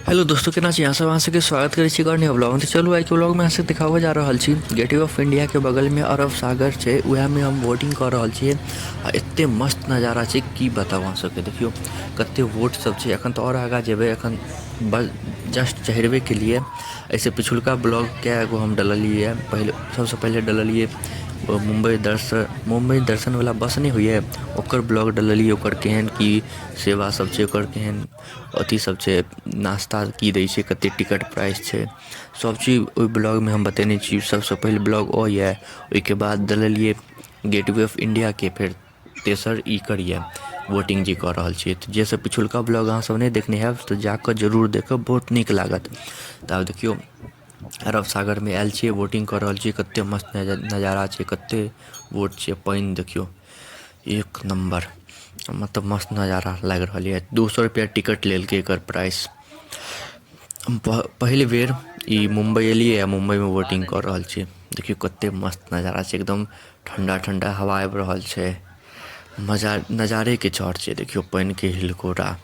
Hello दोस्तों, केना छी? अहाँ सब के स्वागत करै छी गार्निया ब्लॉग में। तो चलू आइ के ब्लॉग में अहाँ दिखाबऽ जा रहल छी गेटवे ऑफ इंडिया के बगल में अरब सागर छै, उएह में हम वोटिंग कर रहल छियै। आ एते मस्त नज़ारा छै की बताऊ अहाँ सबके। देखियो कते वोट सब छै। एखन तो और आगा जेबै, एखन बस जस्ट चढ़बे के लिए। ऐसे पिछुलका ब्लॉग के एगो हम डललिए, पहले सबसे पहले डललिए मुंबई दर्शन वाला बस नहीं होइए, ओकर ब्लॉग डललिए। ओकर केहन की सेवा सब छै, ओकर केहन अथी सब छै, नाश्ता की दै छै, कते टिकट प्राइस छै, सब चीज ओहि ब्लॉग में हम बतेने छी। सबसे पहले ब्लॉग ओ ये, ओहिके बाद डललिए गेटवे ऑफ इंडिया के, फिर तेसर ई करिए वोटिंग जे कऽ रहल छियै। तऽ जे सब पिछुलका ब्लॉग अहाँ सब नहीं देखने हैब तऽ जाकऽ जरूर देखब, बहुत नीक लागत। तऽ आब देखियो अरब सागर में आयल छियै, वोटिंग कर रहल छियै। कते मस्त नज़ारा छै, कते वोट छै, पानि देखियो एक नंबर, मतलब मस्त नज़ारा लागि रहल है। 200 रुपया टिकट लेलकै एकर प्राइस। पहले बेर ई मुंबई एलियै, मुंबई में वोटिंग कर रहल छियै। देखियो कते मस्त नज़ारा छै, एकदम ठंडा ठंडा हवा आबि रहल छै। मजा नज़ारे के चौर छै। देखियो पानि के हिलकोरा।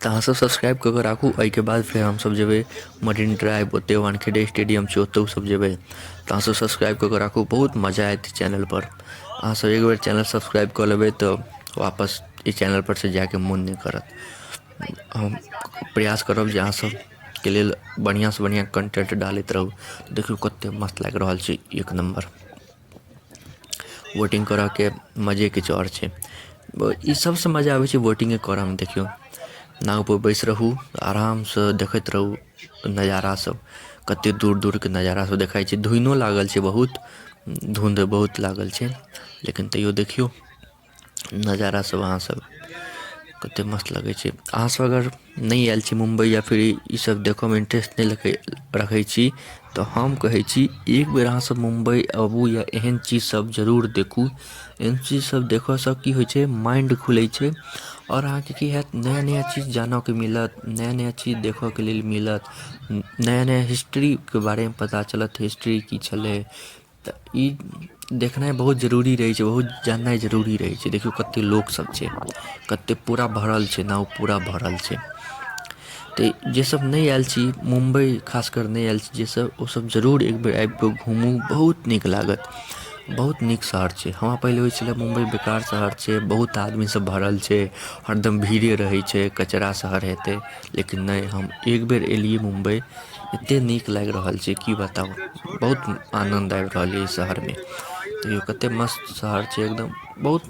तऽ अहाँ सब सब्सक्राइब कऽ के राखू। एहिके बाद फेर हमसब जेबै मरीन ड्राइव, ओतै वानखेड़े स्टेडियम छै, ओतौ सब जेबै। तऽ अहाँ सब सब्सक्राइब कऽ के राखू, बहुत मजा आयत चैनल पर। अहाँ सब एक बेर चैनल सब्सक्राइब कऽ लेबै तऽ वापस ई चैनल पर से जाके मोन नहीं करत। हम प्रयास करब जे अहाँ सब के लेल बढ़िया से बढ़िया कंटेंट डालैत रहू। देखियो कते मस्त लागि रहल छै, एक नंबर। वोटिंग करऽ के मजे किछु और छै। ई सबसे मजा आबै छै वोटिंग करऽ में। देखियो नाव पर बैस रहू, आराम से देखैत रहू नज़ारा सब। कते दूर दूर के नज़ारा सब देखाई छै। धुइनो लागल छै बहुत, धुंध बहुत लागल छै, लेकिन तैयो देखियो नज़ारा सब अहाँ सब कते मस्त लगे छै। अहाँ सब अगर नहीं आयल छी मुंबई, या फिर ई सब देखऽ में इंटरेस्ट नहीं रखै छी, तऽ हम कहै छी एक बेर अहाँ सब मुंबई आबू, या एहन चीज सब जरूर देखू। एहन चीज सब देखऽ से की होइ छै, माइंड खुलै छै। और अहाँके की हैत, नया नया चीज जानऽ के मिलत, नया नया चीज देखऽ के लेल मिलत, नया नया हिस्ट्री के बारे में पता चलत, हिस्ट्री की छलै। तऽ ई देखनाइ बहुत जरूरी रहै छै, बहुत जाननाइ जरूरी रहै छै। देखियो कते लोक सब छै, कते पूरा भरल छै, नाव पूरा भरल छै। तऽ जे सब नहीं आयल छी मुंबई, खासकर नहीं आयल छी जे सब, ओ सब जरूर एक बेर आबि कऽ घूमू, बहुत नीक लागत। बहुत नीक शहर छै। हमरा पहिले होइ छलै मुंबई बेकार शहर छै, बहुत आदमी सब भरल छै, हरदम भीड़े रहै छै, कचरा शहर हेतै। लेकिन नहीं, हम एक बेर एलियै मुंबई, एते नीक लागि रहल छै की बताऊ। बहुत आनंद आबि रहल है ई शहर में। देखियो कते मस्त शहर छै, एकदम बहुत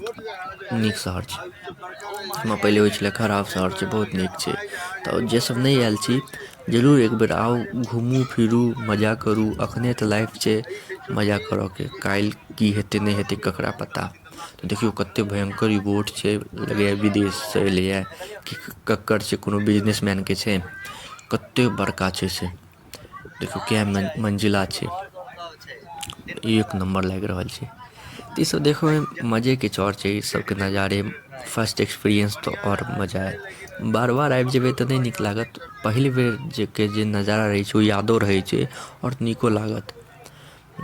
नीक शहर छै। हमरा पहिले होइ छलै खराब शहर छै, बहुत नीक छै। तऽ जे सब नहीं आयल छी जरूर एक बेर आउ, घूमू फिरू, मजा करू। अखने तऽ लाइफ छै मजा करऽ के, काल्हि की हेतै नहीं हेतै ककरा पता। तऽ देखियो कते भयंकर ई बोट छै, लगैया विदेश से एलैया कि ककर छै, कोनो बिजनेसमैन के छै। कते बड़का छै से, देखियो कै मंजिला छै, एक नंबर लागि रहल छै। तऽ ई सब देखऽ में मजे किछु और छै। ई सबके नज़ारे फर्स्ट एक्सपीरियंस तो और मजा आयत। बार बार आबि जेबै तऽ नहीं नीक लागत। पहिल बेर जे नज़ारा रहै छै ओ यादो रहै छै, और नीको लागत।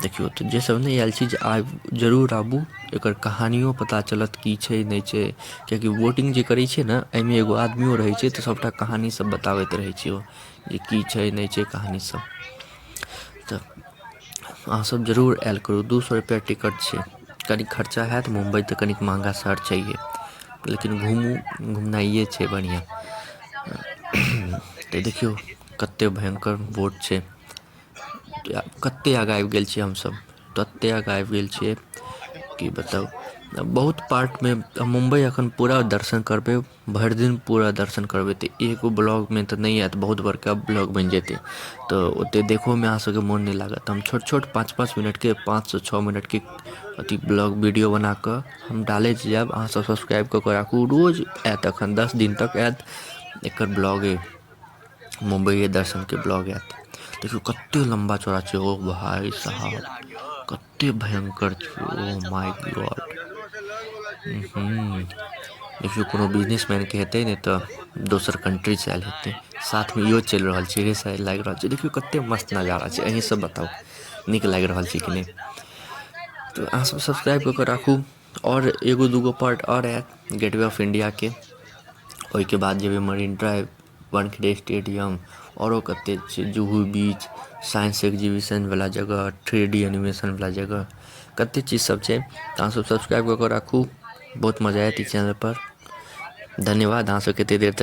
देखियो तऽ जे सब नहीं आयल छी जरूर आबू, एकर कहानियों पता चलत की छै नहीं छै। कियाकि वोटिंग जे करै छै ने, एहिमे एगो आदमियो रहै छै, तऽ सबटा कहानी सब बताबैत रहै छै ओ, जे की छै नहीं छै कहानी सब। तऽ अहाँ सब जरूर आयल करू। 200 रुपया टिकट छै, कनी खर्चा हैत, मुंबई तऽ कनिक महंगा शहर छैहे, लेकिन घूमू, घुमनाइये छै बढ़िया। तऽ देखियो कते भयंकर वोट छै। कते आगाँ आबि गेल छियै हमसब, तते आगाँ आबि गेल छियै की बताऊ। बहुत पार्ट में मुंबई एखन पूरा दर्शन करबै, भरि दिन पूरा दर्शन करबै। तऽ एगो ब्लॉग में तऽ नहीं आयत, बहुत बड़का ब्लॉग बनि जेतै, तऽ ओते देखो में अहाँ सबके मोन नहीं लागत। हम छोट छोट 5-5 मिनट के, 5 से 6 मिनट के अथी ब्लॉग वीडियो बना कऽ हम डालैत जायब। अहाँ सब सब्सक्राइब कऽ के राखू, रोज आयत, एखन 10 दिन तक आयत एकर ब्लॉगे, मुंबई दर्शन के ब्लॉग आयत। देखियो कते लम्बा चौड़ा छै, ओ भाई साहब कते भयंकर छै, ओ माय गॉड। देखियो कोनो बिजनेसमैन के हेतै ने, तऽ दोसर कंट्री से आयल हेतै, साथ में इहो चलि रहल छै, रेस लागि रहल छै। देखियो कते मस्त नजारा छै, अहीं सब बताऊ नीक लागि रहल छै कि नहीं। तऽ अहाँ सब सब्सक्राइब कऽ के राखू। और एगो दूगो पार्ट और आयत गेटवे ऑफ इंडिया के, ओहिके बाद जेबै मरीन ड्राइव, वानखेड़े स्टेडियम औरो कते छै, जुहू बीच, साइंस एग्जीबिशन वाला जगह, 3D एनिमेशन वाला जगह, कते चीज सब छै। अहाँ सब सब्सक्राइब कऽ के राखू, बहुत मजा आयत ई चैनल पर। धन्यवाद अहाँ सब कते देर तक